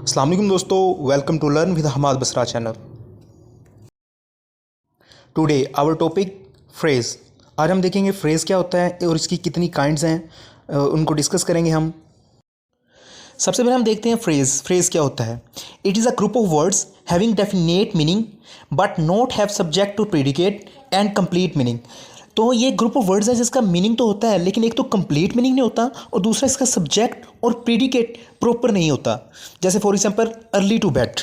अस्सलाम वालेकुम दोस्तों, welcome to learn with Hamad Basra channel. Today our topic phrase. आज हम देखेंगे फ्रेज़ क्या होता है और इसकी कितनी काइंड्स हैं, उनको डिस्कस करेंगे हम। सबसे पहले हम देखते हैं फ्रेज़ क्या होता है। It is a group of words having definite meaning but not have subject to predicate and complete meaning. तो ये ग्रुप ऑफ वर्ड्स है जिसका मीनिंग तो होता है लेकिन एक तो कंप्लीट मीनिंग नहीं होता और दूसरा इसका सब्जेक्ट और प्रेडिकेट प्रॉपर नहीं होता। जैसे for example early to bed.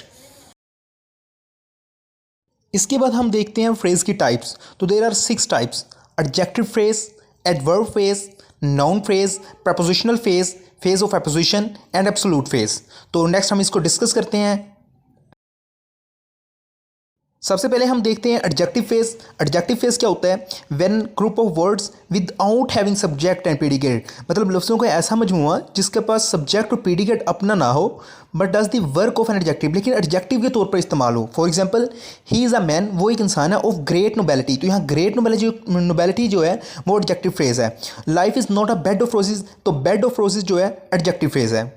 इसके बाद हम देखते हैं फ्रेज़ की टाइप्स। तो there are 6 types: adjective phrase, adverb phrase, noun phrase, prepositional phrase, phrase of apposition and absolute phrase. तो नेक्स्ट हम इसको डिस्कस करते हैं। सबसे पहले हम देखते हैं एडजेक्टिव फेज। एडजेक्टिव फेज क्या होता है? When group of words without having subject and predicate, मतलब लफ्ज़ों का ऐसा मजमूआ जिसके पास सब्जेक्ट और प्रेडिकेट अपना ना हो but does the work of an adjective, लेकिन एडजेक्टिव के तौर पर इस्तेमाल हो। For example, he is a man, वो एक इंसान है, ऑफ ग्रेट नोबेलिटी। तो यहाँ ग्रेट नोबेलिटी जो है वो एडजेक्टिव फ्रेज है। Life is not a bed of roses, तो बेड ऑफ रोजेज जो है एडजेक्टिव फ्रेज है।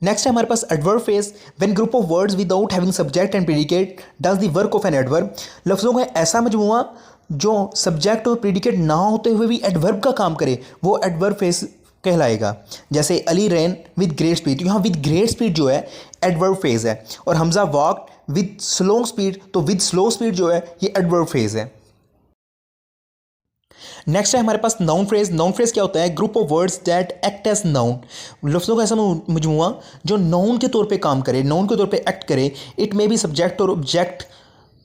नेक्स्ट है हमारे पास adverb phrase. When group of words without having subject and predicate does the work of an adverb, लफ्ज़ों का ऐसा मजमूआ जो सब्जेक्ट और प्रेडिकेट ना होते हुए भी एडवर्ब का काम करे वो एडवर्ब फ्रेज कहलाएगा। जैसे Ali ran with great speed, यहाँ विद ग्रेट स्पीड जो है एडवर्ब फ्रेज है। और Hamza walked with slow speed, तो विद स्लो स्पीड जो है ये एडवर्ब फ्रेज है। नेक्स्ट है हमारे पास नाउन फ्रेज। नाउन फ्रेज क्या होता है? Group of words that act as noun, लफ्ज़ों का ऐसा मजमूआ जो नाउन के तौर पे काम करे, नाउन के तौर पे एक्ट करे। इट मे बी सब्जेक्ट और ऑब्जेक्ट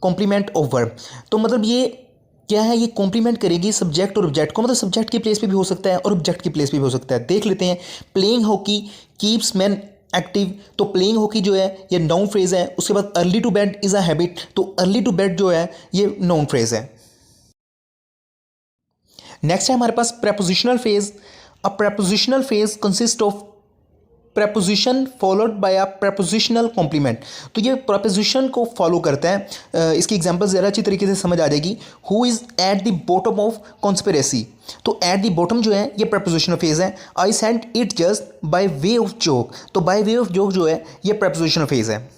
कॉम्प्लीमेंट ऑफ वर्ब। तो मतलब ये क्या है? ये कॉम्प्लीमेंट करेगी सब्जेक्ट और ऑब्जेक्ट को, मतलब सब्जेक्ट की प्लेस पे भी हो सकता है और ऑब्जेक्ट की प्लेस पे भी हो सकता है। देख लेते हैं। Playing hockey keeps man active, तो प्लेइंग हॉकी जो है ये नाउन फ्रेज है। उसके बाद early to bed is a habit, तो अर्ली टू बेड जो है ये नाउन फ्रेज है। नेक्स्ट है हमारे पास prepositional phrase. A prepositional phrase consist of preposition followed by a prepositional complement. तो ये प्रेपोजिशन को फॉलो करता है। इसकी एग्जांपल ज़रा अच्छी तरीके से समझ आ जाएगी। Who is at the bottom of conspiracy, तो एट द बॉटम जो है ये प्रेपोजिशनल फेज है। I sent it just by way of joke, तो बाय वे ऑफ जोक जो है ये प्रेपोजिशनल फेज है।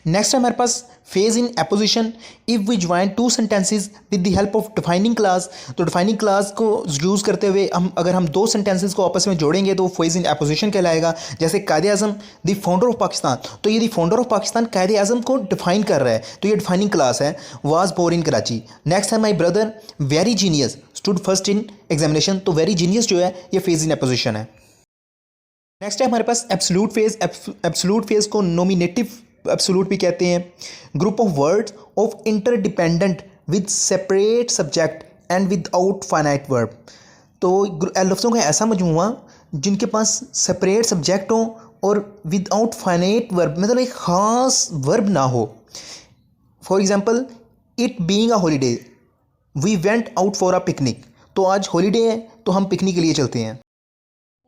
नेक्स्ट है हमारे पास phrase in apposition. If we join two sentences with the help of defining clause, तो डिफाइनिंग क्लास को यूज़ करते हुए अगर हम दो सेंटेंसेज को आपस में जोड़ेंगे तो फेज इन एपोजिशन कहलाएगा। जैसे कायदे आज़म द फाउंडर ऑफ पाकिस्तान, तो ये द फाउंडर ऑफ पाकिस्तान कायदे आज़म को डिफाइन कर रहा है, तो ये डिफाइनिंग क्लास है। Was born in Karachi. Next है my brother very genius stood first in examination, तो वेरी जीनियस जो है ये फेज इन एपोजिशन है। नेक्स्ट है हमारे पास एब्सोल्यूट फेज। एब्सोल्यूट फेज को नॉमिनेटिव एब्सोल्यूट भी कहते हैं। Group of words of interdependent with separate subject and without finite verb, तो लफ्ज़ों का ऐसा मजमूआ जिनके पास सेपरेट सब्जेक्ट हो और विदाउट फाइनाइट वर्ब, मतलब एक ख़ास वर्ब ना हो। For example, it being a holiday we went out for a picnic, तो आज हॉलीडे है तो हम पिकनिक के लिए चलते हैं।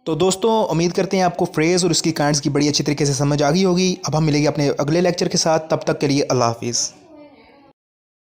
तो दोस्तों उम्मीद करते हैं आपको फ्रेज़ और उसकी काइंड्स की बड़ी अच्छी तरीके से समझ आ गई होगी। अब हम मिलेंगे अपने अगले लेक्चर के साथ, तब तक के लिए अल्लाह हाफिज़।